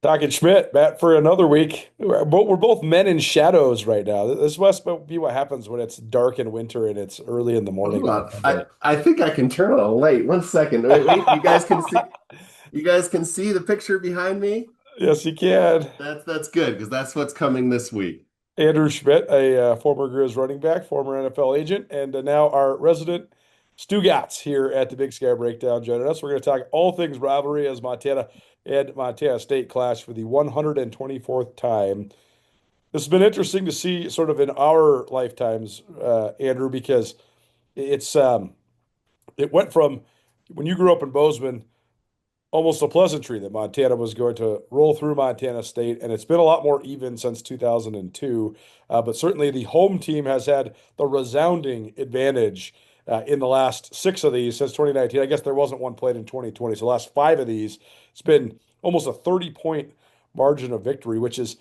Talkin Schmidt, back for another week. We're both men in shadows right now. This must be what happens when it's dark in winter and it's early in the morning Hold on on. Monday. I think I can turn on a light. One second. Wait. You guys can see the picture behind me? Yes, you can. That's good because that's what's coming this week. Andrew Schmidt, a former Griz running back, former NFL agent, and now our resident Stu Gatz here at the Big Sky Breakdown joining us. We're going to talk all things rivalry as Montana and Montana State clash for the 124th time. This has been interesting to see sort of in our lifetimes, Andrew, because it's it went from when you grew up in Bozeman, almost a pleasantry that Montana was going to roll through Montana State, and it's been a lot more even since 2002. But certainly the home team has had the resounding advantage in the last six of these since 2019. I guess there wasn't one played in 2020. So the last five of these, it's been almost a 30-point margin of victory, which is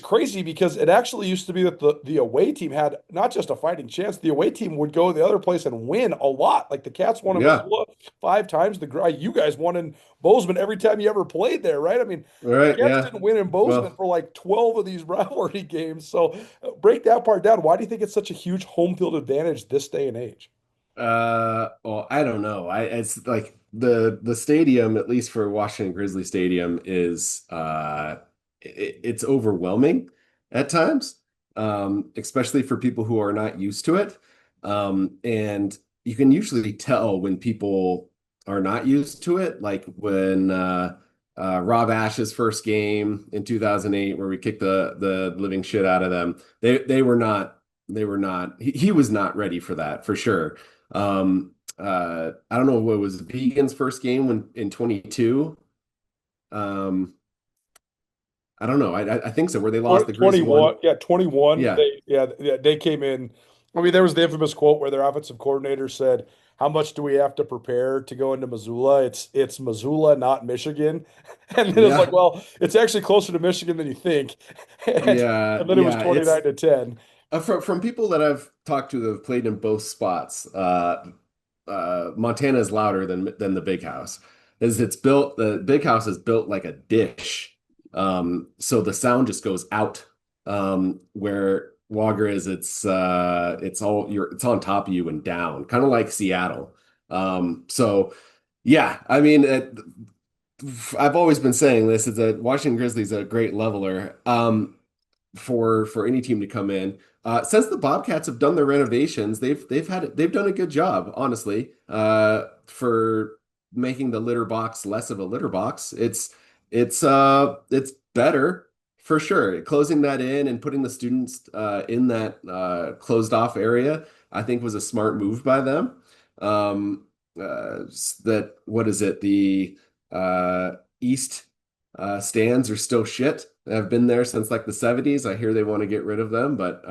crazy because it actually used to be that the away team had not just a fighting chance, the away team would go the other place and win a lot. Like the Cats won in Yeah. Missoula five times. You guys won in Bozeman every time you ever played there, right? I mean, All the right. Cats Yeah. didn't win in Bozeman Well, for like 12 of these rivalry games. So break that part down. Why do you think it's such a huge home field advantage this day and age? well, I don't know. It's like the stadium, at least for Washington Grizzly Stadium, is it's overwhelming at times, especially for people who are not used to it. And you can usually tell when people are not used to it, like when Rob Ash's first game in 2008, where we kicked the living shit out of them. He was not ready for that for sure. I don't know what was Vegan's first game when in 22. Um, I don't know. I think so, where they lost the Grizz 21, one. yeah, 21. Yeah. They came in. I mean, there was the infamous quote where their offensive coordinator said, "How much do we have to prepare to go into Missoula? It's Missoula, not Michigan." And then it's like, Yeah. well, it's actually closer to Michigan than you think. And, Yeah. and then it was Yeah. It's 29 to 10. from people that I've talked to that have played in both spots. Montana is louder than the Big House. Is it's built The Big House is built like a dish, so the sound just goes out. Where Wager is, it's on top of you and down, kind of like Seattle. So yeah, I mean, I've always been saying this is that Washington Grizzlies a great leveler. For any team to come in. Since the Bobcats have done their renovations, they've done a good job, honestly, for making the litter box less of a litter box. It's better for sure. Closing that in and putting the students in that closed off area, I think was a smart move by them. That what is it? The East stands are still shit. Have been there since like the 70s. I hear they want to get rid of them, but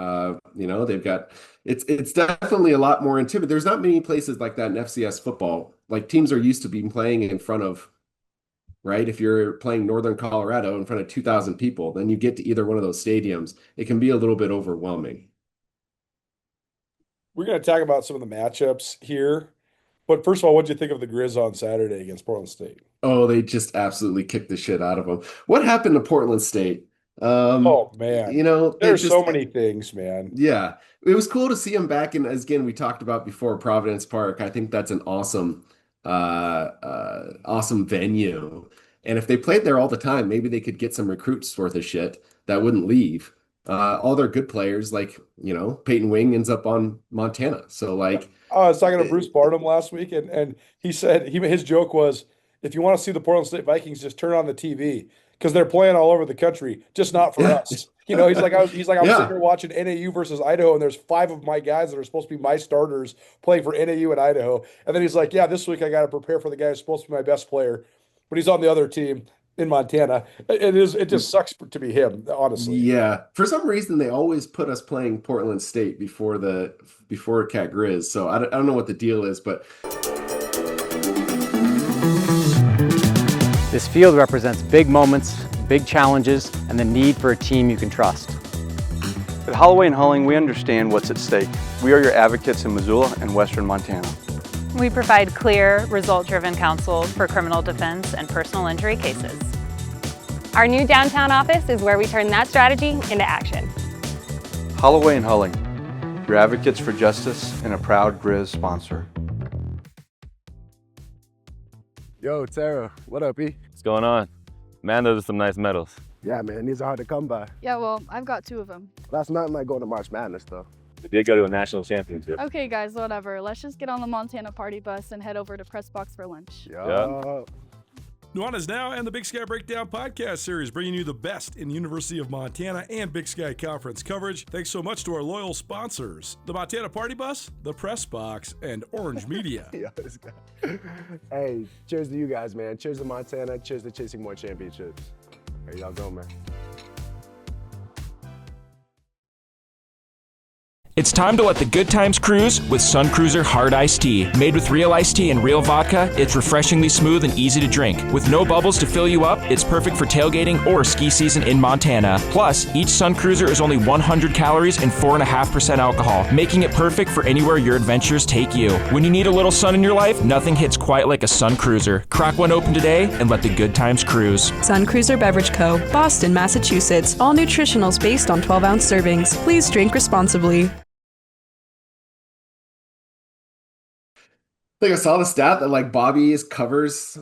they've got it's definitely a lot more intimidating. There's not many places like that in FCS football. Like teams are used to being playing in front of, right? If you're playing Northern Colorado in front of 2,000 people, then you get to either one of those stadiums. It can be a little bit overwhelming. We're going to talk about some of the matchups here. But first of all, what did you think of the Grizz on Saturday against Portland State? Oh, they just absolutely kicked the shit out of them. What happened to Portland State? Oh man, They there's so just many things, man. Yeah, it was cool to see him back in, as again we talked about before, Providence Park. I think that's an awesome venue. And if they played there all the time, maybe they could get some recruits worth of shit that wouldn't leave. All their good players, like, Peyton Wing ends up on Montana. So like, I was talking to eh, Bruce Barnum last week, and he said his joke was, if you want to see the Portland State Vikings, just turn on the TV because they're playing all over the country, just not for yeah, us. I'm sitting yeah, here watching NAU versus Idaho, and there's five of my guys that are supposed to be my starters playing for NAU and Idaho. And then he's like, yeah, this week I got to prepare for the guy who's supposed to be my best player, but he's on the other team in Montana. It just sucks to be him, honestly. yeah. For some reason, they always put us playing Portland State before Cat Grizz. So I don't know what the deal is, but This field represents big moments, big challenges, and the need for a team you can trust. At Holloway and Hulling, we understand what's at stake. We are your advocates in Missoula and Western Montana. We provide clear, result-driven counsel for criminal defense and personal injury cases. Our new downtown office is where we turn that strategy into action. Holloway and Hulling, your advocates for justice and a proud Griz sponsor. Yo, Tara, what up, E? What's going on? Man, those are some nice medals. Yeah, man, these are hard to come by. Yeah, well, I've got 2 of them. That's nothing like going to March Madness, though. We did go to a national championship. Okay, guys, whatever. Let's just get on the Montana party bus and head over to Press Box for lunch. Yeah. Nuanez Now and the Big Sky Breakdown podcast series, bringing you the best in University of Montana and Big Sky Conference coverage. Thanks so much to our loyal sponsors, the Montana Party Bus, the Press Box, and Orange Media. Yo, this guy. Hey, cheers to you guys, man. Cheers to Montana. Cheers to chasing more championships. There y'all go, man. It's time to let the good times cruise with Sun Cruiser Hard Iced Tea. Made with real iced tea and real vodka, it's refreshingly smooth and easy to drink. With no bubbles to fill you up, it's perfect for tailgating or ski season in Montana. Plus, each Sun Cruiser is only 100 calories and 4.5% alcohol, making it perfect for anywhere your adventures take you. When you need a little sun in your life, nothing hits quite like a Sun Cruiser. Crack one open today and let the good times cruise. Sun Cruiser Beverage Co., Boston, Massachusetts. All nutritionals based on 12-ounce servings. Please drink responsibly. I think I saw the stat that like Bobby's covers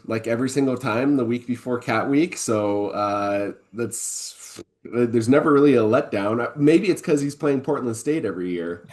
like every single time the week before Cat Week. So there's never really a letdown. Maybe it's because he's playing Portland State every year.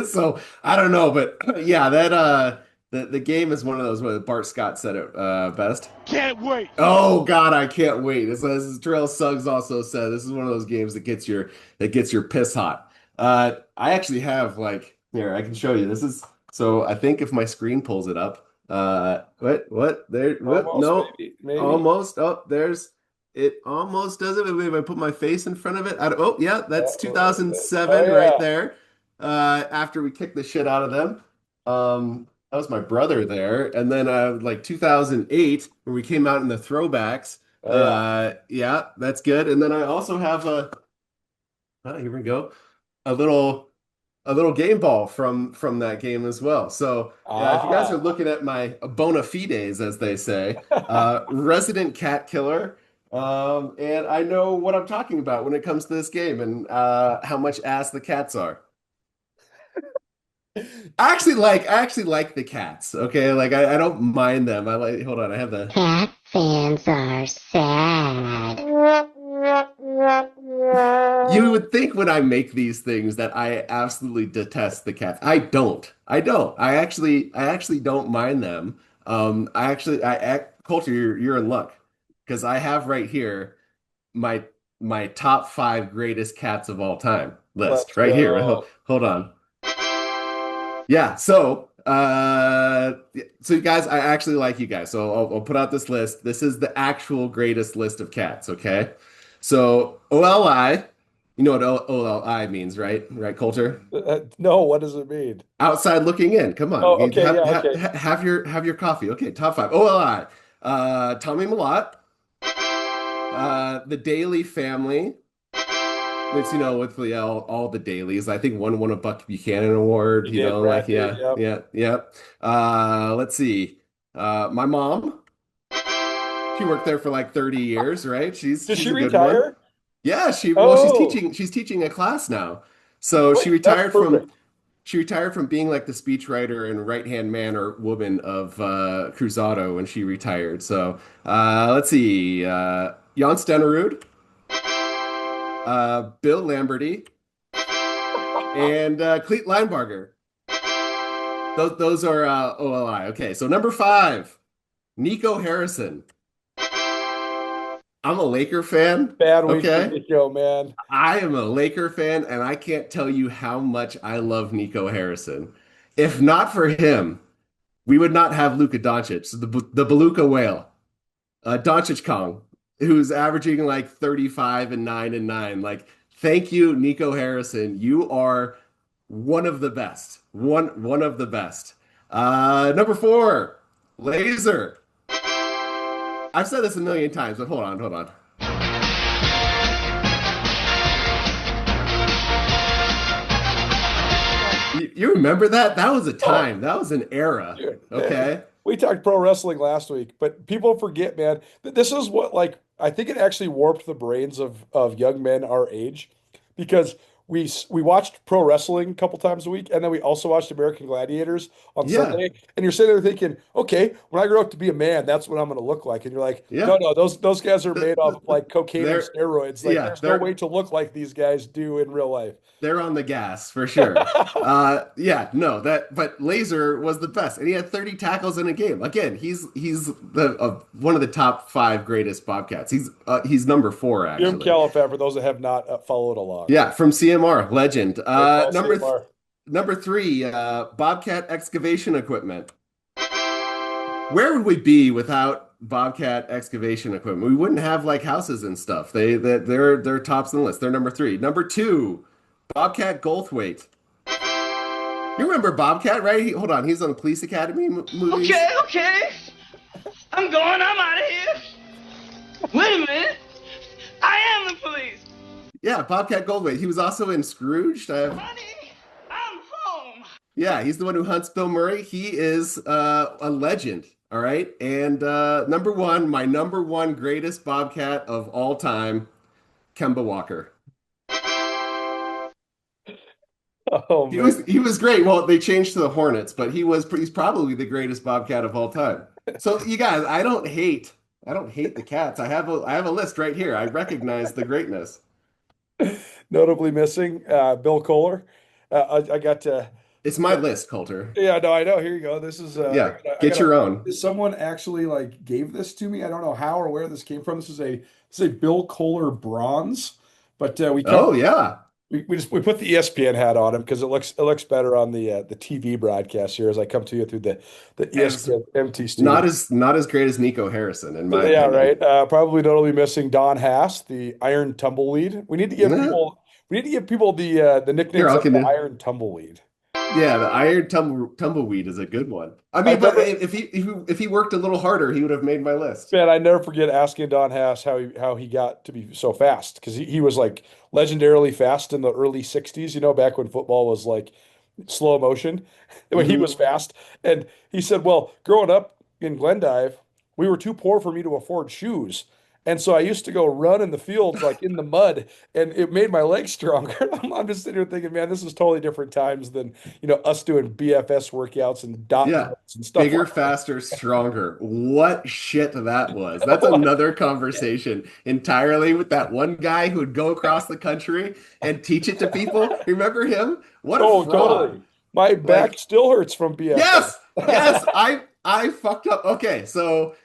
So I don't know, but yeah, that the game is one of those where Bart Scott said it best. Can't wait. Oh God, I can't wait. As Terrell Suggs also said, this is one of those games that gets your piss hot. I actually have like. Here, I can show you. This is so I think if my screen pulls it up. What? There what? Almost, No. maybe. Almost. Oh, there's it almost does it. If I put my face in front of it. Oh, yeah, that's 2007 yeah. right there. After we kicked the shit out of them. That was my brother there. And then like 2008 where we came out in the throwbacks. Yeah, that's good. And then I also have here we go. A little game ball from that game as well. So if you guys are looking at my bona fides, as they say, resident cat killer, and I know what I'm talking about when it comes to this game and how much ass the cats are. I actually like the cats. Okay, like I don't mind them. I like. Hold on, I have the cat fans are sad. You would think when I make these things that I absolutely detest the cats. I don't. I actually don't mind them. Colter, you're in luck because I have right here my top 5 greatest cats of all time list right here. Hold on. Yeah. So you guys, I actually like you guys. So I'll put out this list. This is the actual greatest list of cats. Okay. So OLI. You know what OLI means, right? Right, Colter? No, what does it mean? Outside looking in. Come on. Oh, okay, okay. Have your coffee. Okay, top 5. OLI. Tommy Malott. The Daily Family. It's, with all the dailies. I think one won a Buck Buchanan Award. Let's see. My mom. She worked there for like 30 years, right? Did she retire? Yeah, she's teaching a class now. So she retired from being like the speechwriter and right-hand man or woman of Cruzado when she retired. So let's see. Jan Stenerud, Bill Lamberty, and Cleet Linebarger. Those are OLI. Okay, so number 5, Nico Harrison. I'm a Laker fan. Bad week for Nico, man. I am a Laker fan, and I can't tell you how much I love Nico Harrison. If not for him, we would not have Luka Doncic, the Beluga whale, Doncic Kong, who's averaging like 35 and 9 and 9. Like, thank you, Nico Harrison. You are one of the best. One of the best. Number 4, Laser. I've said this a million times, but hold on. You remember that? That was a time. That was an era. Dude, okay. we talked pro wrestling last week, but people forget, man, that this is what like I think it actually warped the brains of young men our age because we watched pro wrestling a couple times a week, and then we also watched American Gladiators on Yeah, Sunday. And you're sitting there thinking, okay, when I grow up to be a man, that's what I'm going to look like. And you're like, no, yeah. no, those guys are made off of like cocaine and They're steroids. Like, yeah, there's no way to look like these guys do in real life. they're on the gas for sure. Yeah, no, that but Laser was the best, and he had 30 tackles in a game. Again, he's the one of the top five greatest Bobcats. He's number four Jim actually. Califat, for those that have not followed along. Yeah, from CMR, legend. Call Number CMR. number three, Bobcat excavation equipment. Where would we be without Bobcat excavation equipment? We wouldn't have like houses and stuff. They're tops on the list. They're number three. Number two, Bobcat Goldthwait. You remember Bobcat, right? Hold on, he's on the Police Academy movies. Okay. I'm going. I'm out of here. Wait a minute. I am the police. Yeah, Bobcat Goldthwait. He was also in Scrooged. Honey, I'm home. Yeah, he's the one who hunts Bill Murray. He is a legend. All right. And number one, my number one greatest Bobcat of all time, Kemba Walker. Oh, man. He was great. Well, they changed to the Hornets, but he's probably the greatest Bobcat of all time. So you guys, I don't hate the Cats. I have a list right here. I recognize the greatness. Notably missing Bill Kohler. I got to. It's my list, Colter. Yeah, no, I know. Here you go. This is Yeah, get your own. Someone actually like gave this to me. I don't know how or where this came from. This is a Bill Kohler bronze, but Oh yeah. we put the ESPN hat on him because it looks better on the TV broadcast here as I come to you through the ESPN empty studio. Not as great as Nico Harrison in my Yeah, opinion. right. Probably notably missing Don Haas, the Iron Tumbleweed. We need to give people the nicknames Here, I'll of the continue. Iron Tumbleweed. Yeah, the Iron Tumbleweed is a good one. I mean, but if he worked a little harder, he would have made my list. Man, I never forget asking Don Haas how he got to be so fast because he was like legendarily fast in the early 60s, back when football was like slow motion, when he was fast. And he said, well, growing up in Glendive, we were too poor for me to afford shoes. And so I used to go run in the fields, like in the mud, and it made my legs stronger. I'm just sitting here thinking, man, this is totally different times than, us doing BFS workouts and dot Yeah, and stuff. bigger, like that. faster, stronger. What shit that was. That's another conversation entirely with that one guy who would go across the country and teach it to people. Remember him? What a fraud. Totally. My back still hurts from BFS. Yes, I fucked up. Okay, so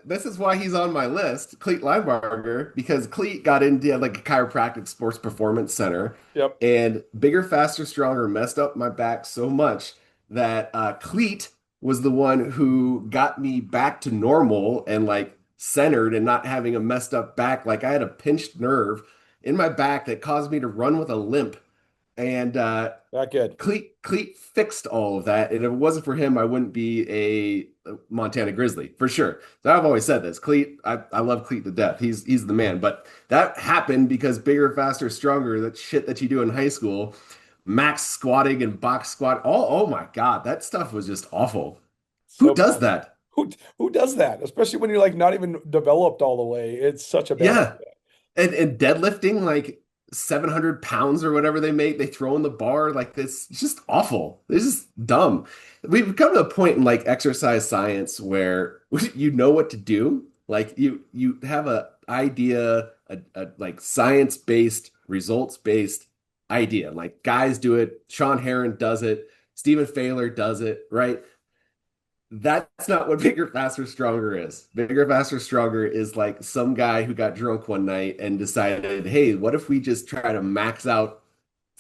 this is why he's on my list, Cleet Linebarger, because Cleet got into like a chiropractic sports performance center. Yep. And bigger, faster, stronger messed up my back so much that Cleet was the one who got me back to normal and like centered and not having a messed up back. Like I had a pinched nerve in my back that caused me to run with a limp. And not good. Cleet fixed all of that, and if it wasn't for him, I wouldn't be a Montana Grizzly for sure. So I've always said this. Cleet, I love Cleet to death. He's the man. But that happened because bigger, faster, stronger. That shit that you do in high school, max squatting and box squat. Oh my God, that stuff was just awful. Who does that? Who does that? Especially when you're like not even developed all the way. It's such a bad. Yeah, and deadlifting like 700 pounds or whatever they throw in the bar like this. It's just awful. It's just dumb. We've come to a point in like exercise science where you know what to do. Like you have a idea, a like science-based, results-based idea. Like guys do it. Sean Heron does it. Stephen Failer does it, right? That's not what bigger, faster, stronger is. Bigger, faster, stronger is like some guy who got drunk one night and decided, hey, what if we just try to max out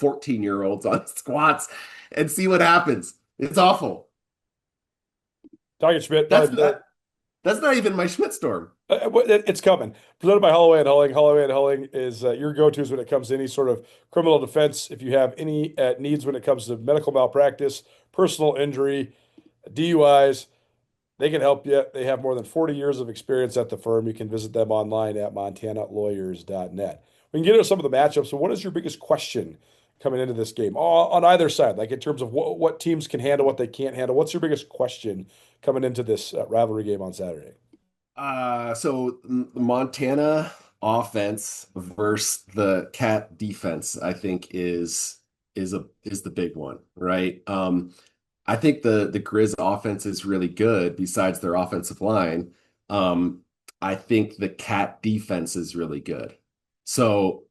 14-year-olds on squats and see what happens? It's awful. Talkin Schmidt. That's not even my Schmidt storm. It's coming. Presented by Holloway and Hulling. Holloway and Hulling is your go-tos when it comes to any sort of criminal defense. If you have any needs when it comes to medical malpractice, personal injury, DUIs, they can help you. They have more than 40 years of experience at the firm. You can visit them online at montanalawyers.net. We can get into some of the matchups. So what is your biggest question coming into this game on either side, like in terms of what teams can handle, what they can't handle? What's your biggest question coming into this rivalry game on Saturday? So Montana offense versus the Cat defense, I think is the big one, right? I think the Griz offense is really good besides their offensive line. I think the Cat defense is really good. So,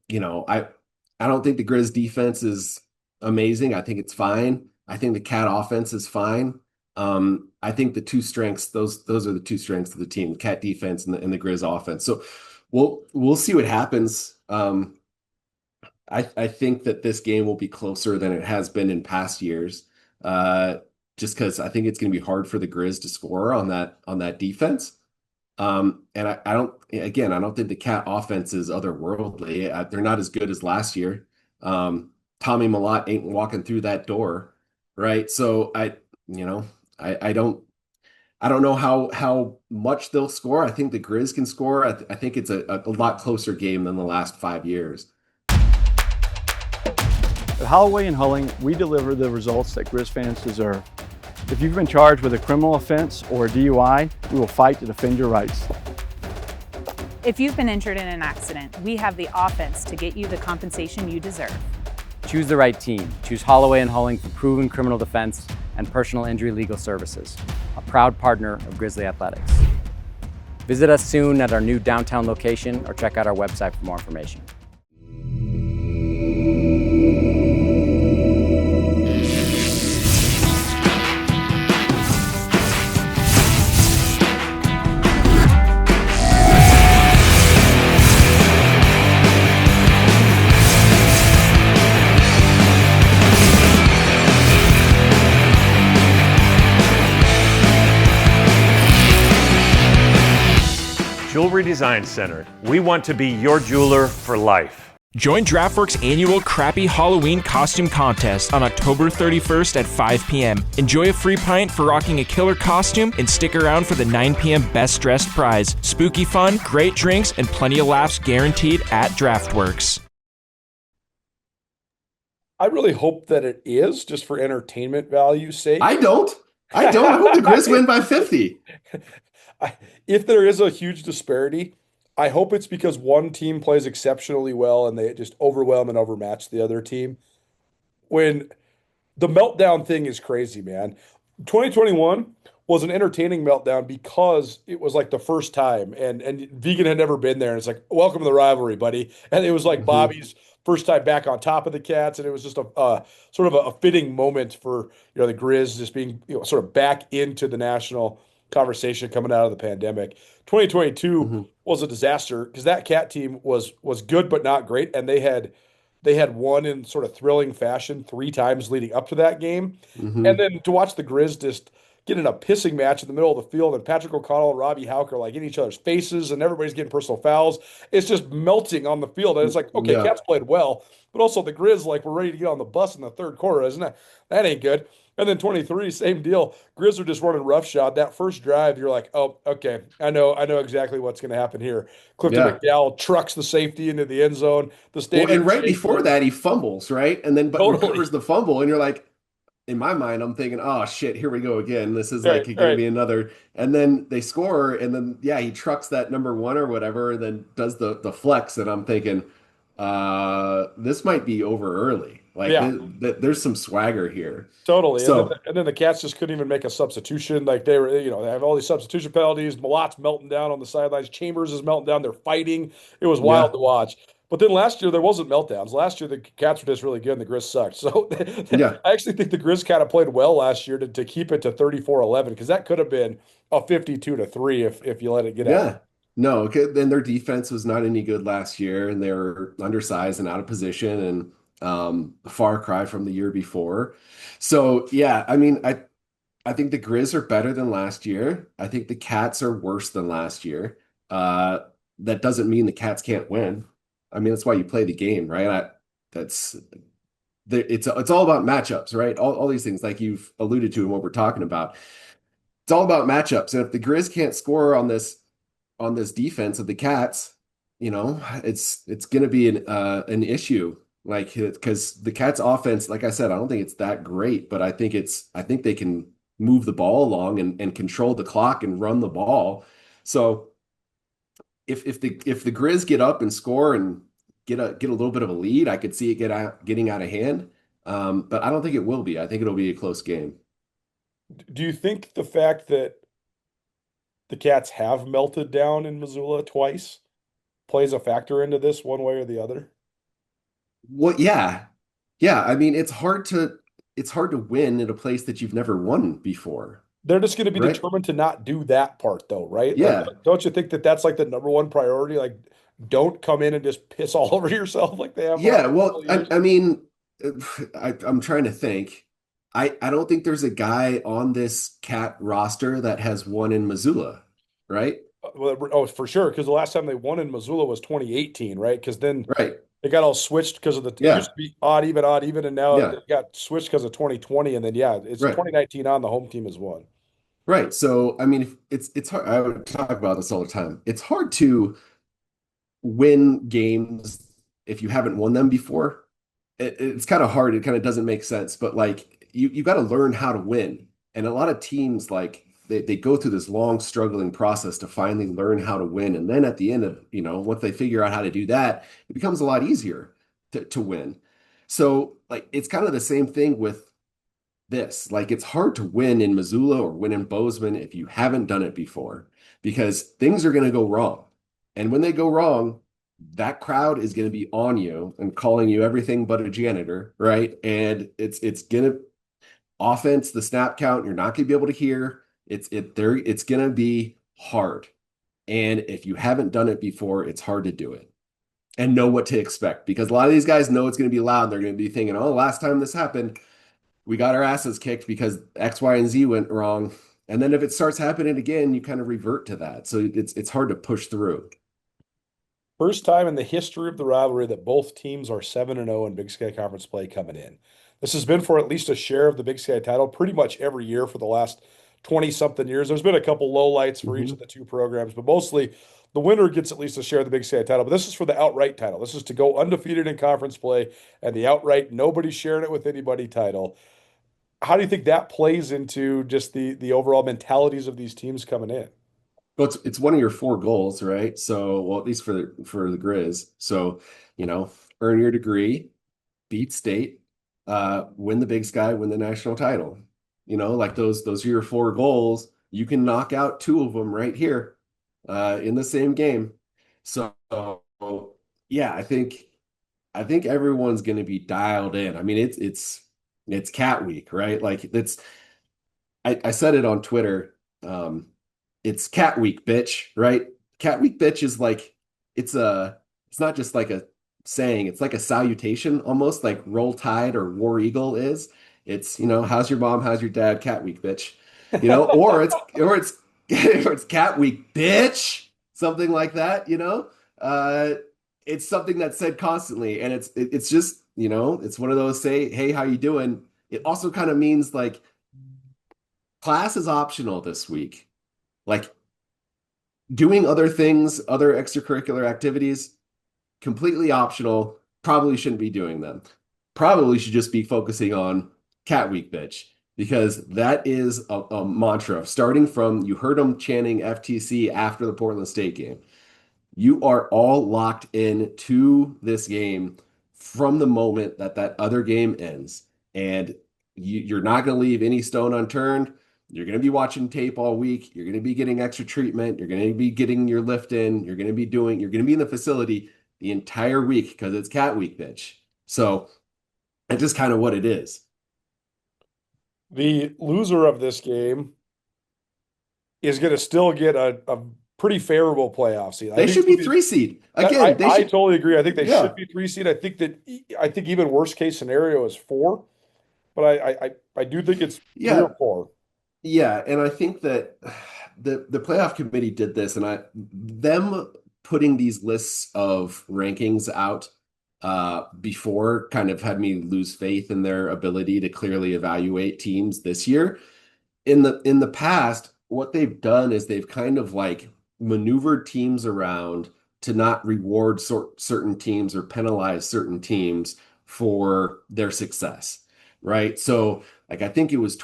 I don't think the Griz defense is amazing. I think it's fine. I think the Cat offense is fine. I think the two strengths, those are the two strengths of the team, the Cat defense and the Griz offense. So we'll see what happens. I think that this game will be closer than it has been in past years. Just because I think it's going to be hard for the Griz to score on that defense. And I don't think the Cat offense is otherworldly. They're not as good as last year. Tommy Malott ain't walking through that door, right? So I don't know how much they'll score. I think the Griz can score. I think it's a lot closer game than the last 5 years. At Holloway and Hulling, we deliver the results that Griz fans deserve. If you've been charged with a criminal offense or a DUI, we will fight to defend your rights. If you've been injured in an accident, we have the offense to get you the compensation you deserve. Choose the right team. Choose Holloway and Hulling for proven criminal defense and personal injury legal services, a proud partner of Grizzly Athletics. Visit us soon at our new downtown location or check out our website for more information. Jewelry Design Center. We want to be your jeweler for life. Join DraftWorks' annual Crappy Halloween costume contest on October 31st at 5 p.m. Enjoy a free pint for rocking a killer costume and stick around for the 9 p.m. Best Dressed prize. Spooky fun, great drinks, and plenty of laughs guaranteed at DraftWorks. I really hope that it is, just for entertainment value's sake. I don't. I hope the Griz win by 50. If there is a huge disparity, I hope it's because one team plays exceptionally well and they just overwhelm and overmatch the other team. When the meltdown thing is crazy, man. 2021 was an entertaining meltdown because it was like the first time, and Vegan had never been there. And it's like, welcome to the rivalry, buddy. And it was like Bobby's first time back on top of the Cats, and it was just a sort of a fitting moment for the Griz just being sort of back into the national conversation coming out of the pandemic. 2022 was a disaster because that Cat team was good but not great, and they had won in sort of thrilling fashion 3 times leading up to that game. And then to watch the Griz just get in a pissing match in the middle of the field, and Patrick O'Connell and Robbie Houck are like in each other's faces, and everybody's getting personal fouls. It's just melting on the field, and it's like, okay, Cats played well, but also the Griz, like, we're ready to get on the bus in the third quarter, isn't it? That ain't good. And then 23, same deal. Griz are just running roughshod. That first drive, you're like, oh, okay, I know exactly what's going to happen here. Clifton McDowell trucks the safety into the end zone. The stadium, and right before that, he fumbles, right? And then recovers the fumble, and you're like, in my mind, I'm thinking, oh shit, here we go again. This is going to be another. And then they score, and then he trucks that number 1 or whatever, and then does the flex, and I'm thinking, this might be over early. Like, there's some swagger here. Totally. So, and then the Cats just couldn't even make a substitution. Like, they were, they have all these substitution penalties. Malott's melting down on the sidelines. Chambers is melting down. They're fighting. It was wild to watch. But then last year, there wasn't meltdowns. Last year, the Cats were just really good, and the Griz sucked. So I actually think the Griz kind of played well last year to keep it to 34-11, because that could have been a 52-3 if you let it get out. No, then their defense was not any good last year, and they were undersized and out of position, and a far cry from the year before. So, I mean, I think the Griz are better than last year. I think the Cats are worse than last year. That doesn't mean the Cats can't win. I mean, that's why you play the game, right? It's all about matchups, right? All these things, like you've alluded to and what we're talking about. It's all about matchups. And if the Griz can't score on this defense of the Cats, it's going to be an issue. Like, because the Cats offense, like I said, I don't think it's that great, but I think they can move the ball along and control the clock and run the ball. So if the Grizz get up and score and get a little bit of a lead, I could see it getting out of hand. But I don't think it will be. I think it'll be a close game. Do you think the fact that the Cats have melted down in Missoula twice plays a factor into this one way or the other? Well, yeah. Yeah, I mean, it's hard to win in a place that you've never won before, They're just going to be right? determined to not do that part, though, right? Like, Yeah. don't you think that that's like the number one priority? Like, don't come in and just piss all over yourself like they have the Yeah, last couple well, of I, years. I mean, I'm trying to think. I don't think there's a guy on this Cat roster that has won in Missoula, right? Well, oh, for sure, because the last time they won in Missoula was 2018, right? Because then Right. it got all switched because of it used Yeah. to be odd, even, and now Yeah. it got switched because of 2020, and then yeah, it's Right. 2019 on the home team has won. Right. So, I mean, it's hard. I would talk about this all the time. It's hard to win games if you haven't won them before. It's kind of hard. It kind of doesn't make sense, but like you got to learn how to win. And a lot of teams like they go through this long struggling process to finally learn how to win. And then at the end of, once they figure out how to do that, it becomes a lot easier to win. So like it's kind of the same thing with this. Like it's hard to win in Missoula or win in Bozeman if you haven't done it before because things are going to go wrong. And when they go wrong, that crowd is going to be on you and calling you everything but a janitor, right? And it's going to offense the snap count, you're not going to be able to hear. It's going to be hard. And if you haven't done it before, it's hard to do it and know what to expect because a lot of these guys know it's going to be loud. They're going to be thinking, "Oh, last time this happened, we got our asses kicked because X, Y, and Z went wrong." And then if it starts happening again, you kind of revert to that. So it's hard to push through. First time in the history of the rivalry that both teams are 7-0 in Big Sky Conference play coming in. This has been for at least a share of the Big Sky title pretty much every year for the last 20 something years. There's been a couple lowlights for each of the two programs, but mostly the winner gets at least a share of the Big Sky title. But this is for the outright title. This is to go undefeated in conference play and the outright nobody's sharing it with anybody title. How do you think that plays into just the overall mentalities of these teams coming in? Well, it's one of your four goals, right? So, well, at least for the Grizz. So, earn your degree, beat state, win the Big Sky, win the national title. Like those are your four goals. You can knock out two of them right here, in the same game. So, yeah, I think everyone's going to be dialed in. I mean, it's Cat Week, right? Like I said it on Twitter. It's Cat Week, bitch, right? Cat Week, bitch is like it's not just like a saying, it's like a salutation almost like Roll Tide or War Eagle is. It's, how's your mom, how's your dad, Cat Week, bitch. Or it's or it's Cat Week, bitch, something like that. It's something that's said constantly and it's just, it's one of those say, "Hey, how you doing?" It also kind of means like class is optional this week. Like doing other things, other extracurricular activities, completely optional. Probably shouldn't be doing them. Probably should just be focusing on Cat Week, bitch, because that is a mantra. Starting from, you heard them chanting FTC after the Portland State game. You are all locked in to this game from the moment that other game ends. And you're not going to leave any stone unturned. You're going to be watching tape all week. You're going to be getting extra treatment. You're going to be getting your lift in. You're going to be in the facility the entire week because it's Cat Week, bitch. So it's just kind of what it is. The loser of this game is going to still get a pretty favorable playoff seed. They should be 3 seed. Again, I totally agree. I think they Yeah. should be 3 seed. I think even worst case scenario is 4, but I do think it's 3 or 4. Yeah, and I think that the playoff committee did this, and them putting these lists of rankings out before kind of had me lose faith in their ability to clearly evaluate teams this year. In the past, what they've done is they've kind of like maneuvered teams around to not reward certain teams or penalize certain teams for their success, right? So like I think it was in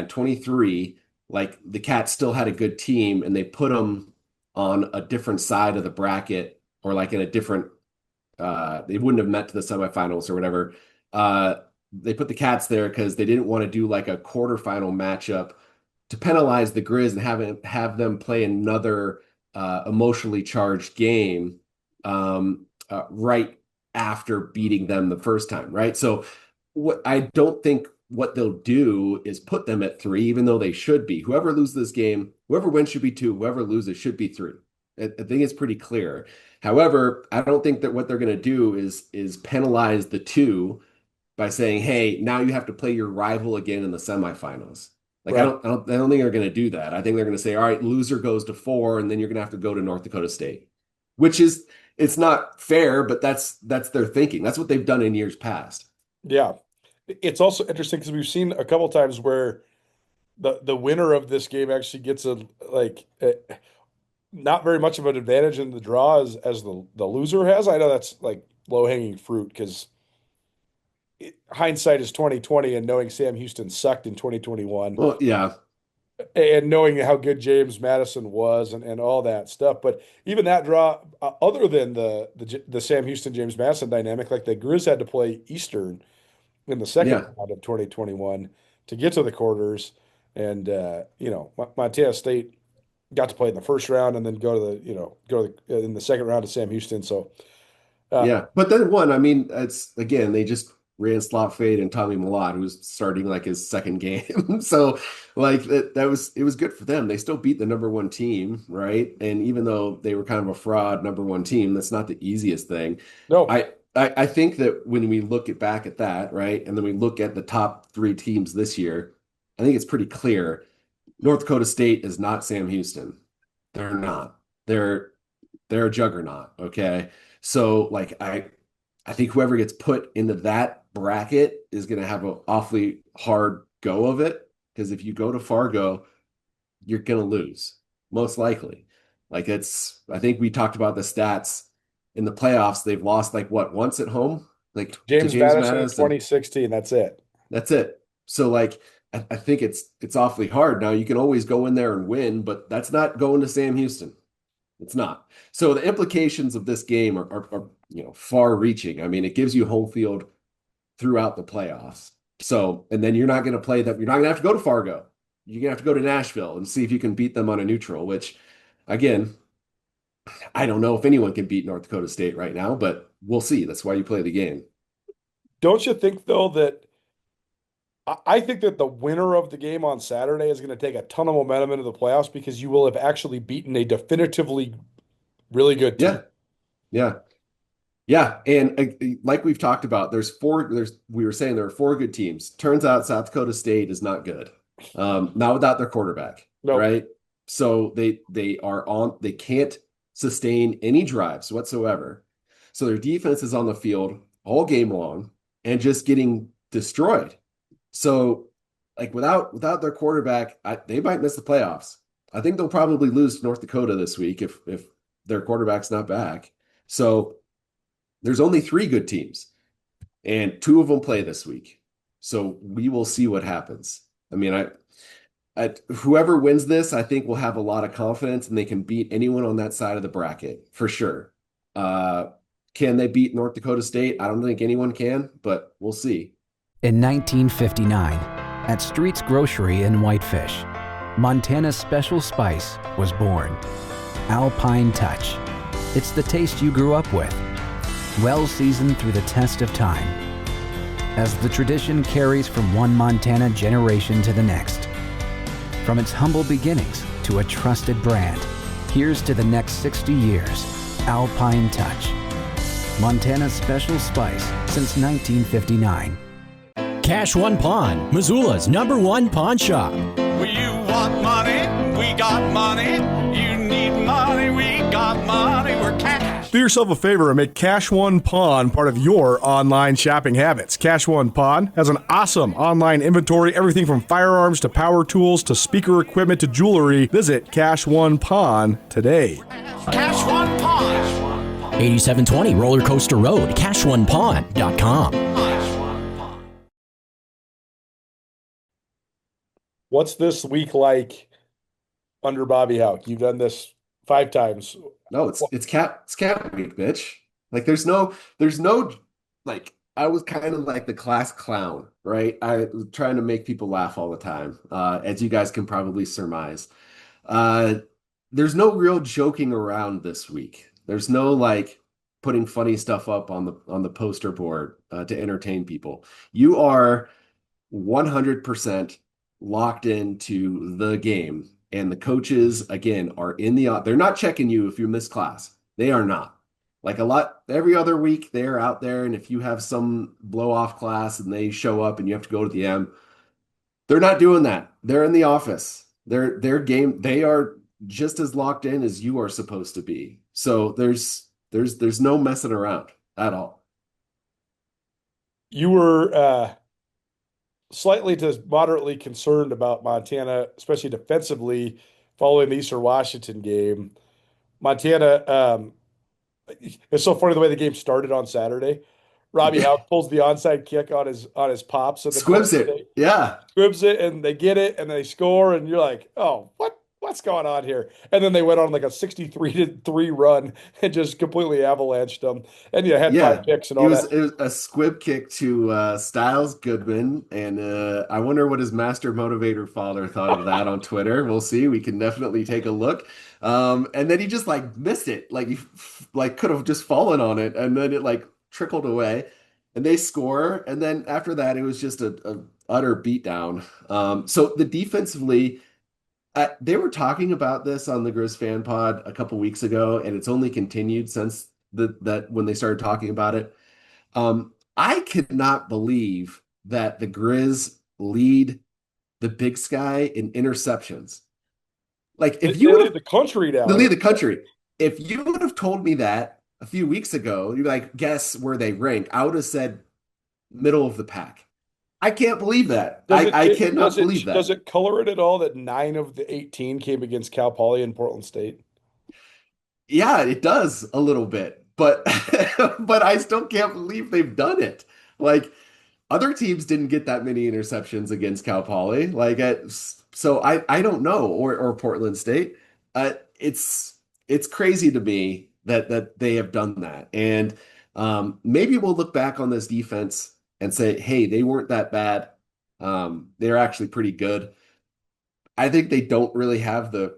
23, like the Cats still had a good team and they put them on a different side of the bracket, or like in a different they wouldn't have met to the semifinals or whatever. They put the Cats there because they didn't want to do like a quarterfinal matchup to penalize the Griz and have them play another emotionally charged game right after beating them the first time, right? So what I don't think what they'll do is put them at 3, even though they should be. Whoever loses this game, whoever wins should be 2, whoever loses should be 3. I think it's pretty clear. However, I don't think that what they're going to do is penalize the 2 by saying, "Hey, now you have to play your rival again in the semifinals." Like Right. I don't think they're going to do that. I think they're going to say, "All right, loser goes to 4, and then you're going to have to go to North Dakota State," which is it's not fair, but that's their thinking. That's what they've done in years past. Yeah. It's also interesting because we've seen a couple times where the winner of this game actually gets not very much of an advantage in the draw as the loser has. I know that's like low-hanging fruit because hindsight is 2020, and knowing Sam Houston sucked in 2021. Well, yeah. And knowing how good James Madison was and all that stuff. But even that draw, other than the Sam Houston James Madison dynamic, like the Griz had to play Eastern in the second round of 2021 to get to the quarters, and Montana State got to play in the first round and then go in the second round to Sam Houston. So but then one, I mean, it's again they just ran slot fade and Tommy Millot, who was starting like his second game. So like it was good for them. They still beat the number 1 team, right? And even though they were kind of a fraud number 1 team, that's not the easiest thing. No, I think that when we look back at that, right, and then we look at the top 3 teams this year, I think it's pretty clear North Dakota State is not Sam Houston. They're not. They're a juggernaut, okay? So like I think whoever gets put into that bracket is going to have an awfully hard go of it, because if you go to Fargo, you're going to lose, most likely. Like I think we talked about the stats in the playoffs. They've lost like what, once at home? Like James Madison in 2016, that's it. That's it. So like I think it's awfully hard. Now you can always go in there and win, but that's not going to Sam Houston. It's not. So the implications of this game are far reaching. I mean, it gives you home field throughout the playoffs. So, and then you're not going to play that. You're not going to have to go to Fargo. You're going to have to go to Nashville and see if you can beat them on a neutral, which again, I don't know if anyone can beat North Dakota State right now, but we'll see. That's why you play the game. Don't you think though that I think that the winner of the game on Saturday is going to take a ton of momentum into the playoffs because you will have actually beaten a definitively really good team. Yeah. And like we've talked about, we were saying there are 4 good teams. Turns out South Dakota State is not good. Not without their quarterback, right? So they can't sustain any drives whatsoever. So their defense is on the field all game long and just getting destroyed. So like without their quarterback, they might miss the playoffs. I think they'll probably lose to North Dakota this week if their quarterback's not back. So there's only 3 good teams and 2 of them play this week. So we will see what happens. I mean, whoever wins this, I think will have a lot of confidence and they can beat anyone on that side of the bracket for sure. Can they beat North Dakota State? I don't think anyone can, but we'll see. In 1959, at Street's Grocery in Whitefish, Montana's special spice was born. Alpine Touch. It's the taste you grew up with, well seasoned through the test of time. As the tradition carries from one Montana generation to the next. From its humble beginnings to a trusted brand, here's to the next 60 years. Alpine Touch. Montana's special spice since 1959. Cash One Pawn, Missoula's #1 pawn shop. You want money? We got money. You need money? We got money. We're cash. Do yourself a favor and make Cash One Pawn part of your online shopping habits. Cash One Pawn has an awesome online inventory, everything from firearms to power tools to speaker equipment to jewelry. Visit Cash One Pawn today. Cash One Pawn. 8720 Roller Coaster Road, CashOnePawn.com. What's this week like under Bobby Houck? You've done this 5 times. No, it's cat week, bitch. Like there's no like I was kind of like the class clown, right? I was trying to make people laugh all the time, as you guys can probably surmise. There's no real joking around this week. There's no like putting funny stuff up on the poster board to entertain people. You are 100% locked into the game. And the coaches, again, are they're not checking you if you miss class. They are not. Like every other week, they're out there. And if you have some blow off class and they show up and you have to go to the M, they're not doing that. They're in the office. Their game, they are just as locked in as you are supposed to be. So there's no messing around at all. You were slightly to moderately concerned about Montana, especially defensively, following the Eastern Washington game. Montana, it's so funny the way the game started on Saturday. Robbie Houck pulls the onside kick on his pops and squibs it. Yeah. Squibs it and they get it and they score and you're like, oh, what's going on here? And then they went on like a 63-3 run and just completely avalanched them. And had 5 picks and all that. It was a squib kick to Styles Goodman, and I wonder what his master motivator father thought of that on Twitter. We'll see. We can definitely take a look. And then he just like missed it, like he like could have just fallen on it, and then it like trickled away, and they score. And then after that, it was just a utter beatdown. So the defensively. They were talking about this on the Griz Fan Pod a couple weeks ago, and it's only continued since that when they started talking about it. I could not believe that the Griz lead the Big Sky in interceptions. Like if you lead the country now, they lead the country. If you would have told me that a few weeks ago, you'd be like, guess where they rank. I would have said middle of the pack. I can't believe that. I cannot believe that. Does it color it at all that 9 of the 18 came against Cal Poly and Portland State? Yeah, it does a little bit, but but I still can't believe they've done it. Like other teams didn't get that many interceptions against Cal Poly. So I don't know, or Portland State. It's crazy to me that they have done that, and maybe we'll look back on this defense and say, hey, they weren't that bad. They're actually pretty good. I think they don't really have the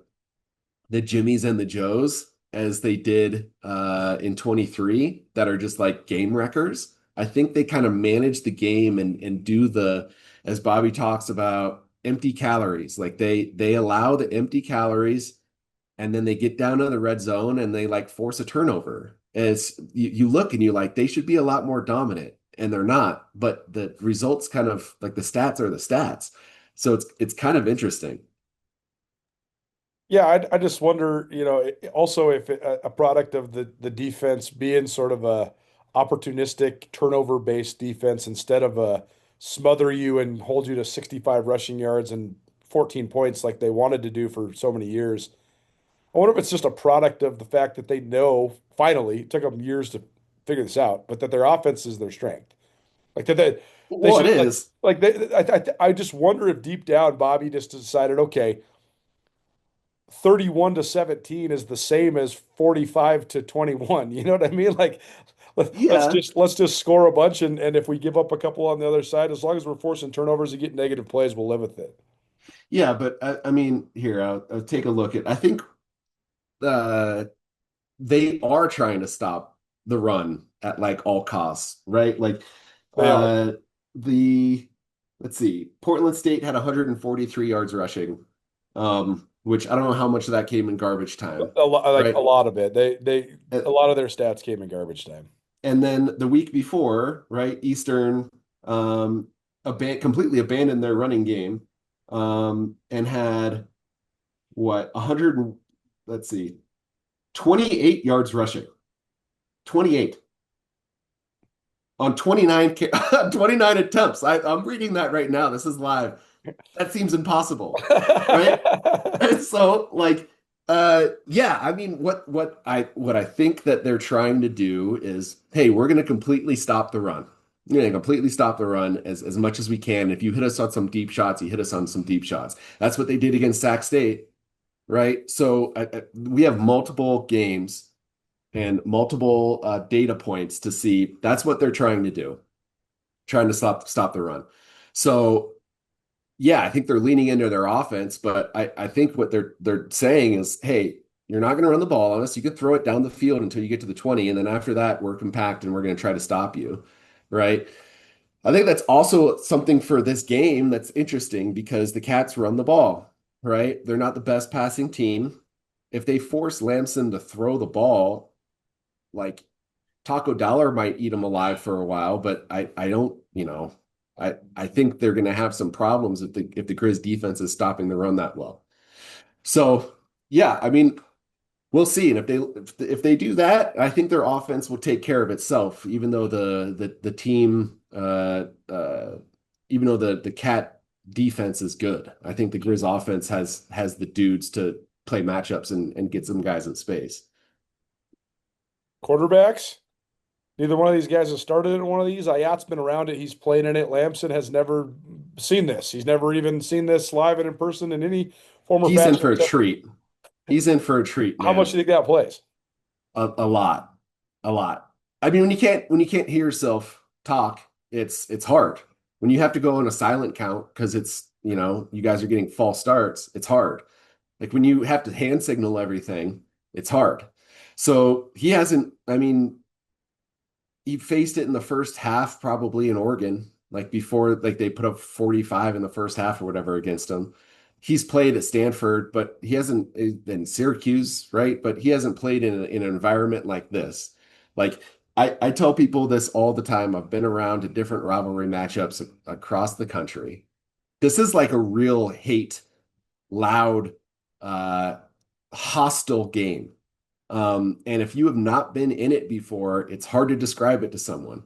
Jimmies and the Joes as they did in 23 that are just like game wreckers. I think they kind of manage the game and do as Bobby talks about, empty calories. Like they allow the empty calories and then they get down to the red zone and they like force a turnover. As you look and you like, they should be a lot more dominant. And they're not, but the results kind of like the stats are the stats. So it's kind of interesting. Yeah, I just wonder, also if a product of the defense being sort of a opportunistic turnover-based defense instead of a smother you and hold you to 65 rushing yards and 14 points like they wanted to do for so many years. I wonder if it's just a product of the fact that they know, finally, it took them years to figure this out, but that their offense is their strength. Like that they well, it is. I just wonder if deep down Bobby just decided, okay, 31-17 is the same as 45-21. You know what I mean? Like let's just score a bunch and if we give up a couple on the other side, as long as we're forcing turnovers and get negative plays, we'll live with it. Yeah, but I mean, here I'll take a look at. I think they are trying to stop the run at like all costs, right? Like let's see, Portland State had 143 yards rushing, which I don't know how much of that came in garbage time. A lot of it. A lot of their stats came in garbage time. And then the week before, right, Eastern completely abandoned their running game and had 28 yards rushing. 28 on 29 attempts. I'm reading that right now. This is live. That seems impossible, right? And so, like, Yeah, I mean, what I think that they're trying to do is, hey, we're going to completely stop the run. We're going to completely stop the run as much as we can. If you hit us on some deep shots, you hit us on some deep shots. That's what they did against Sac State, right? So we have multiple games and multiple data points to see. That's what they're trying to do, trying to stop the run. So yeah, I think they're leaning into their offense, but I think what they're saying is, hey, you're not going to run the ball on us. You can throw it down the field until you get to the 20, and then after that, we're compact and we're going to try to stop you, right? I think that's also something for this game that's interesting because the Cats run the ball, right? They're not the best passing team. If they force Lamson to throw the ball, like Taco Dollar might eat them alive for a while, but I don't, I think they're going to have some problems if the Grizz defense is stopping the run that well. So yeah, I mean, we'll see. And if they do that, I think their offense will take care of itself. Even though the team, even though the Cat defense is good, I think the Grizz offense has the dudes to play matchups and get some guys in space. Quarterbacks. Neither one of these guys has started in one of these. Ayat's been around it. He's played in it. Lamson has never seen this. He's never even seen this live and in person in any form or He's fashion. in for a treat. He's in for a treat, man. How much do you think that plays? A lot. A lot. I mean, when you can't hear yourself talk, it's hard. When you have to go on a silent count because it's, you guys are getting false starts, it's hard. Like when you have to hand signal everything, it's hard. So he hasn't, I mean, he faced it in the first half, probably in Oregon, like before, like they put up 45 in the first half or whatever against him. He's played at Stanford, but he hasn't in Syracuse, right? But he hasn't played in an environment like this. Like I tell people this all the time. I've been around to different rivalry matchups across the country. This is like a real hate, loud, hostile game. And if you have not been in it before, it's hard to describe it to someone.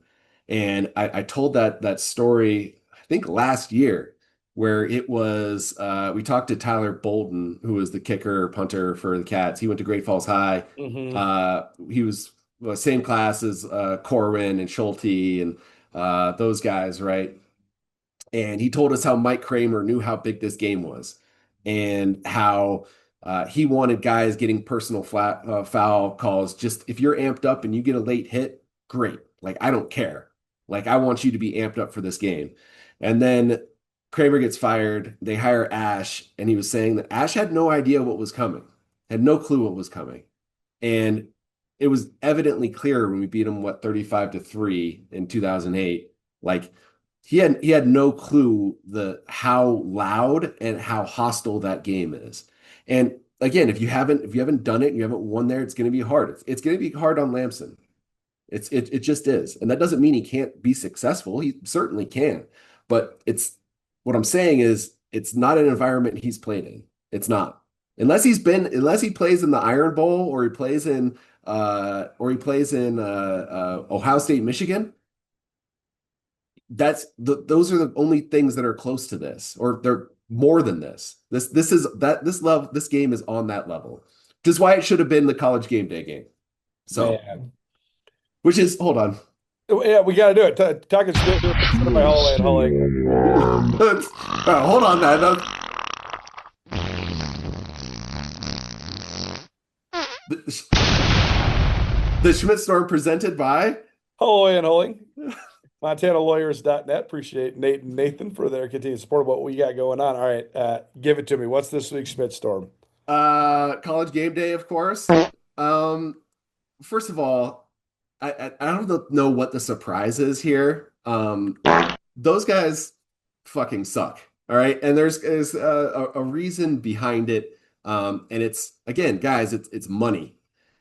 And I told that story, I think last year, where it was, we talked to Tyler Bolden, who was the kicker punter for the Cats. He went to Great Falls High. He was same class as Corwin and Schulte and those guys, right? And he told us how Mike Kramer knew how big this game was and how he wanted guys getting personal foul calls. Just if you're amped up and you get a late hit, great. Like, I don't care. Like, I want you to be amped up for this game. And then Kramer gets fired. They hire Ash. And he was saying that Ash had no idea what was coming, had no clue what was coming. And it was evidently clear when we beat him, 35-3 in 2008. Like, he had no clue how loud and how hostile that game is. And again, if you haven't done it, and you haven't won there, it's going to be hard. It's going to be hard on Lamson. It just is. And that doesn't mean he can't be successful. He certainly can. But what I'm saying is it's not an environment he's played in. It's not. Unless he plays in the Iron Bowl or he plays in Ohio State, Michigan. Those are the only things that are close to this, or they're more than this. This game is on that level. Which is why it should have been the College Game Day game. So, which is, hold on. Yeah, we got to do it. Talkin Schmidt by Holloway and Hulling. Hold on, man. The Schmidt Storm presented by Holloway and Hulling. MontanaLawyers.net. Appreciate Nate and Nathan for their continued support of what we got going on. All right, give it to me. What's this week's Schmidt Storm? College Game Day, of course. First of all, I don't know what the surprise is here. Those guys fucking suck. All right, and there's a reason behind it. And it's, again, guys, it's money.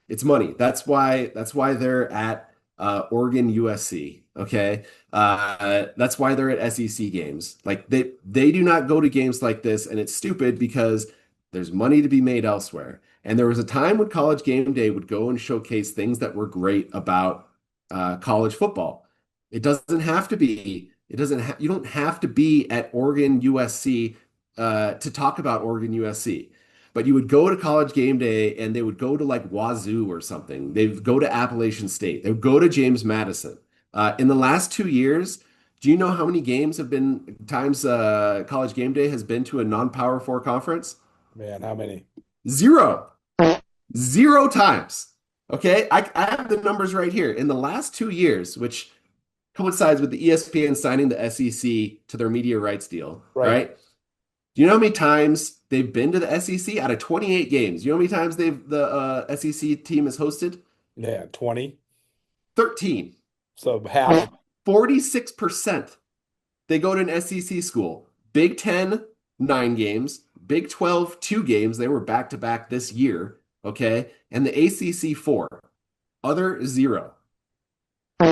It's money. That's why they're at Oregon, USC. Okay. That's why they're at SEC games. Like they do not go to games like this, and it's stupid because there's money to be made elsewhere. And there was a time when College Game Day would go and showcase things that were great about college football. You don't have to be at Oregon, USC to talk about Oregon, USC. but you would go to college game day and they would go to like Wazoo or something. They'd go to Appalachian State. They would go to James Madison. In the last 2 years, do you know how many games have been times college game day has been to a non-Power Four conference? Man, how many? Zero. Zero times. Okay, I have the numbers right here. In the last 2 years, which coincides with the ESPN signing the SEC to their media rights deal, right? Do you know how many times they've been to the SEC out of 28 games? You know how many times the SEC team has hosted? Yeah, 20. 13. So half. 46%. They go to an SEC school. Big 10, 9 games. Big 12, 2 games. They were back-to-back this year, okay? And the ACC 4. Other 0.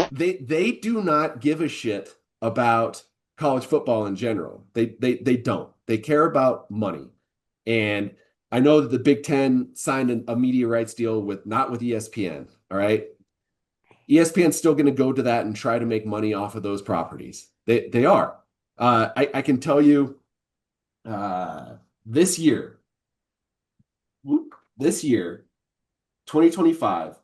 They do not give a shit about college football in general. They don't. They care about money. And I know that the Big Ten signed a media rights deal not with ESPN, all right? ESPN's still going to go to that and try to make money off of those properties. They are. I can tell you this year, 2025,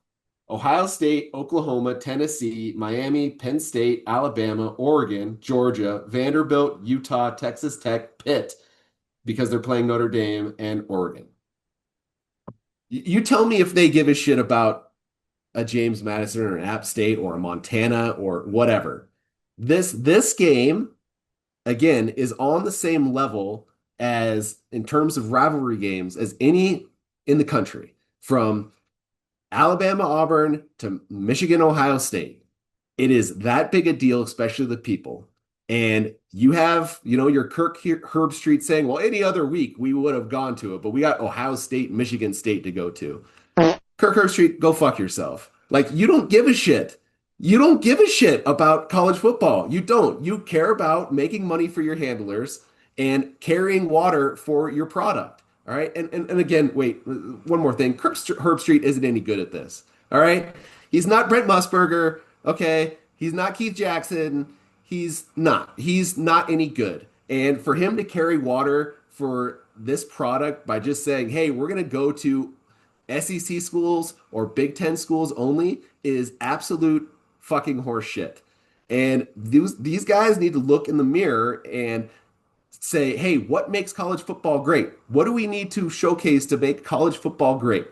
Ohio State, Oklahoma, Tennessee, Miami, Penn State, Alabama, Oregon, Georgia, Vanderbilt, Utah, Texas Tech, Pitt, because they're playing Notre Dame and Oregon. You tell me if they give a shit about a James Madison or an App State or a Montana or whatever. This game, again, is on the same level as, in terms of rivalry games, as any in the country, from Alabama, Auburn to Michigan, Ohio State. It is that big a deal, especially the people. And you have, your Kirk Herbstreit saying, well, any other week we would have gone to it, but we got Ohio State, Michigan State to go to. Kirk Herbstreit, go fuck yourself. Like, you don't give a shit. You don't give a shit about college football. You don't. You care about making money for your handlers and carrying water for your product. All right. And again, wait, one more thing. Herbstreit isn't any good at this. All right. He's not Brent Musburger. Okay. He's not Keith Jackson. He's not any good. And for him to carry water for this product by just saying, hey, we're going to go to SEC schools or Big Ten schools only is absolute fucking horse shit. And these guys need to look in the mirror and say, hey, what makes college football great? What do we need to showcase to make college football great?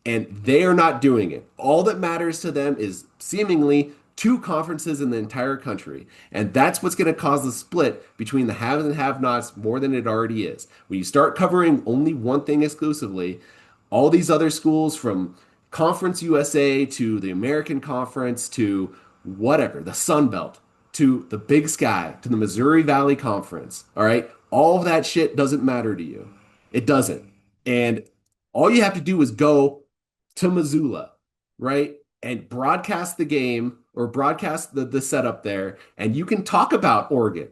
And they are not doing it. All that matters to them is seemingly 2 conferences in the entire country. And that's what's going to cause the split between the haves and have-nots more than it already is. When you start covering only one thing exclusively, all these other schools, from Conference USA to the American Conference to whatever, the Sun Belt, to the Big Sky, to the Missouri Valley Conference, all right? All of that shit doesn't matter to you. It doesn't. And all you have to do is go to Missoula, right? And broadcast the game or broadcast the setup there, and you can talk about Oregon.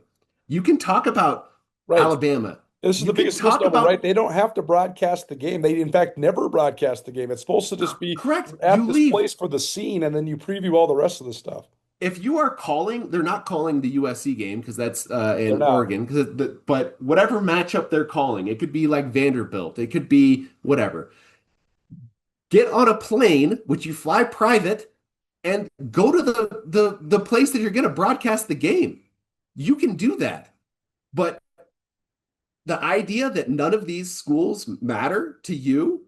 You can talk about Alabama. This is the biggest misnomer, right? They don't have to broadcast the game. They, in fact, never broadcast the game. It's supposed to just be correct. At this place for the scene, and then you preview all the rest of the stuff. If you are calling, they're not calling the USC game because that's in Oregon. But whatever matchup they're calling, it could be like Vanderbilt. It could be whatever. Get on a plane, which you fly private, and go to the place that you're going to broadcast the game. You can do that. But the idea that none of these schools matter to you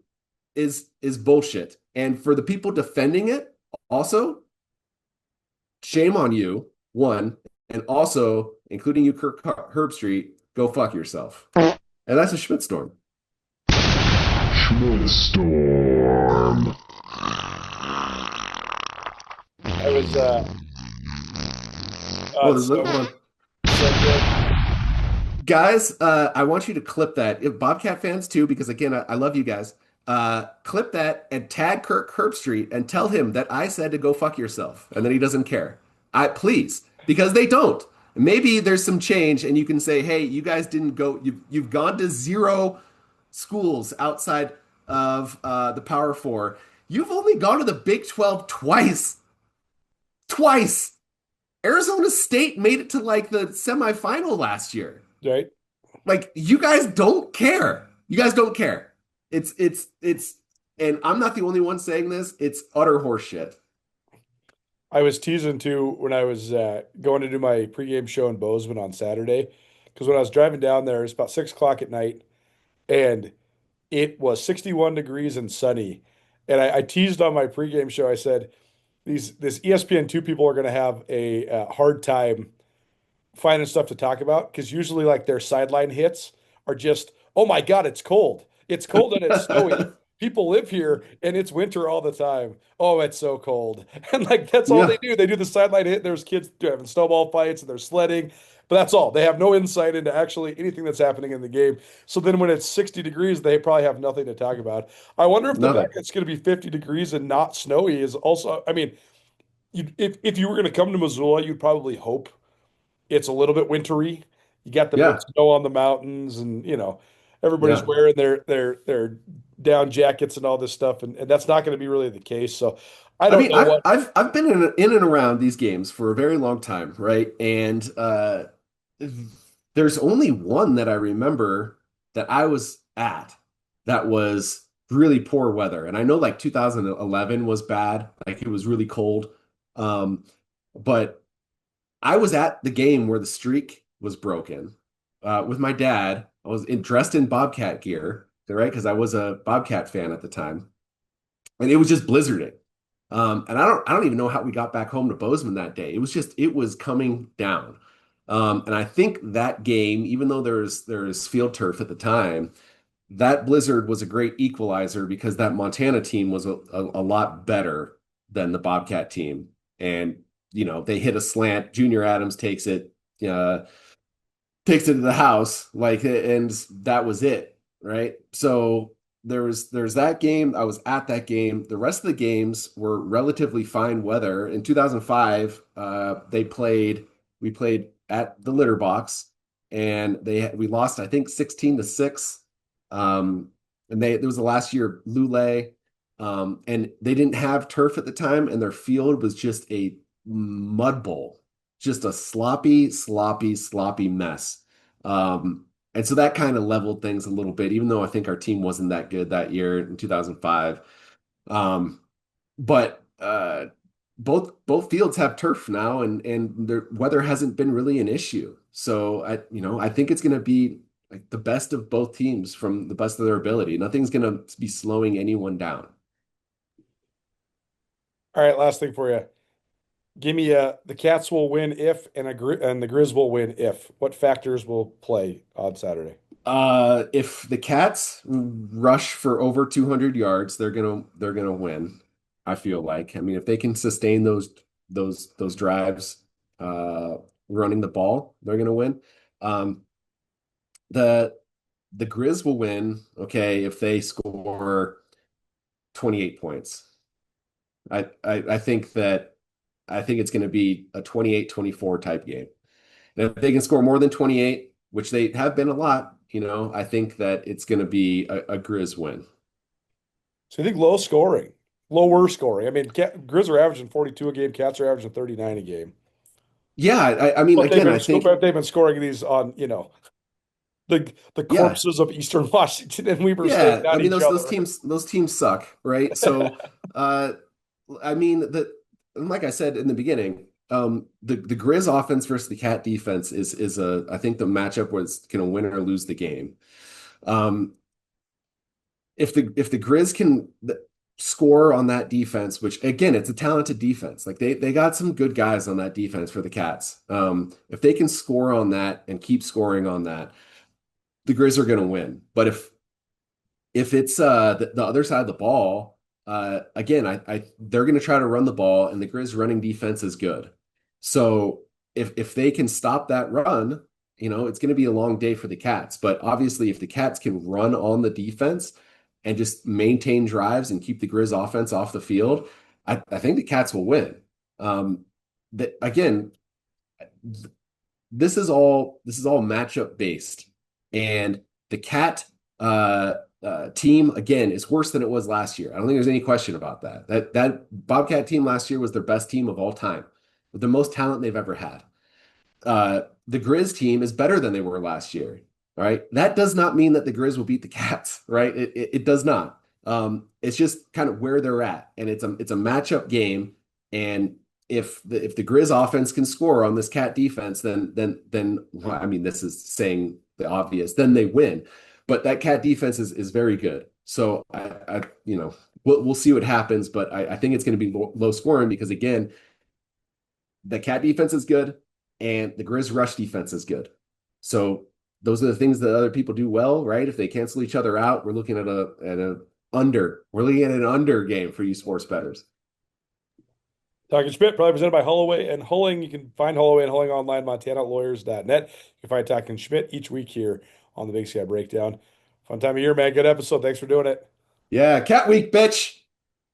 is bullshit. And for the people defending it, also, shame on you, one, and also, including you, Kirk Herbstreit, go fuck yourself. And that's a Schmidt storm. Schmidt storm. That was so good. Guys, I want you to clip that. Bobcat fans too, because again, I love you guys. Clip that and tag Kirk Herbstreit and tell him that I said to go fuck yourself and that he doesn't care. Please, because they don't. Maybe there's some change and you can say, hey, you guys didn't go. You've gone to 0 schools outside of the Power 4. You've only gone to the Big 12 twice. Twice. Arizona State made it to like the semifinal last year. Right. Like, you guys don't care. You guys don't care. It's and I'm not the only one saying this. It's utter horseshit. I was teasing too when I was going to do my pregame show in Bozeman on Saturday, because when I was driving down there, it's about 6 o'clock at night, and it was 61 degrees and sunny. And I teased on my pregame show. I said, this ESPN2 people are going to have a hard time finding stuff to talk about, because usually like their sideline hits are just, oh my God, it's cold. It's cold and it's snowy. People live here and it's winter all the time. Oh, it's so cold. And like that's all Yeah. they do. They do the sideline hit. There's kids having snowball fights and they're sledding, but that's all. They have no insight into actually anything that's happening in the game. So then when it's 60 degrees, they probably have nothing to talk about. I wonder if the Nothing. fact that it's going to be 50 degrees and not snowy is also, I mean, if you were going to come to Missoula, you'd probably hope it's a little bit wintry. You got the Yeah. snow on the mountains, and everybody's Yeah. wearing their down jackets and all this stuff, and that's not going to be really the case. So I I don't mean, know what. I've been in and around these games for a very long time, right? And there's only one that I remember that I was at that was really poor weather. And I know like 2011 was bad, like it was really cold. But I was at the game where the streak was broken with my dad. I was dressed in Bobcat gear, right? Because I was a Bobcat fan at the time, and it was just blizzarding. And I don't even know how we got back home to Bozeman that day. It was coming down. And I think that game, even though there's field turf at the time, that blizzard was a great equalizer because that Montana team was a lot better than the Bobcat team. And, they hit a slant. Junior Adams uh, takes it to the house, like, and that was it, right? So there's that game. I was at that game. The rest of the games were relatively fine weather. In 2005, we played at the Litter Box, and we lost, I think, 16-6. And it was the last year of Lule, and they didn't have turf at the time, and their field was just a mud bowl, just a sloppy mess. And so that kind of leveled things a little bit, even though I think our team wasn't that good that year in 2005. But both fields have turf now, and their weather hasn't been really an issue. So I think it's going to be like the best of both teams from the best of their ability. Nothing's going to be slowing anyone down. All right, last thing for you. Give me the Cats will win if, and the Grizz will win if. What factors will play on Saturday? If the Cats rush for over 200 yards, they're gonna win. I feel like. I mean, if they can sustain those drives, running the ball, they're gonna win. The Grizz will win, okay, if they score 28 points. I think it's going to be a 28-24 type game. And if they can score more than 28, which they have been a lot, I think that it's going to be a Grizz win. So you think lower scoring? I mean, Grizz are averaging 42 a game. Cats are averaging 39 a game. Yeah, I mean, But again, I think they've been scoring these on, the corpses of Eastern Washington and Weber State, not I mean, each other. those teams suck, right? So, I mean, like I said in the beginning, the Grizz offense versus the Cat defense is I think the matchup where it's going to win or lose the game. If the Grizz can score on that defense, which again, it's a talented defense. Like they got some good guys on that defense for the Cats. If they can score on that and keep scoring on that, the Grizz are going to win. But if it's the other side of the ball, again, they're going to try to run the ball, and the Grizz running defense is good. So if they can stop that run, it's going to be a long day for the Cats. But obviously, if the Cats can run on the defense and just maintain drives and keep the Grizz offense off the field, I think the Cats will win. Again, this is all matchup based, and the Cat team again is worse than it was last year. I don't think there's any question about that. That Bobcat team last year was their best team of all time, with the most talent they've ever had. The Grizz team is better than they were last year. All right. That does not mean that the Grizz will beat the Cats, right? It does not. It's just kind of where they're at. And it's a matchup game. And if the Grizz offense can score on this Cat defense, then well, I mean, this is saying the obvious, then they win. But that Cat defense is very good. So I we'll see what happens, but I think it's going to be low scoring because again, the Cat defense is good and the Grizz rush defense is good. So those are the things that other people do well, right? If they cancel each other out, we're looking at an under game for you sports bettors. Talkin Schmidt, probably presented by Holloway and Hulling. You can find Holloway and Hulling online, MontanaLawyers.net. You can find Talkin Schmidt each week here on the Big Sky Breakdown. Fun time of year, man. Good episode. Thanks for doing it. Yeah, Cat Week, bitch.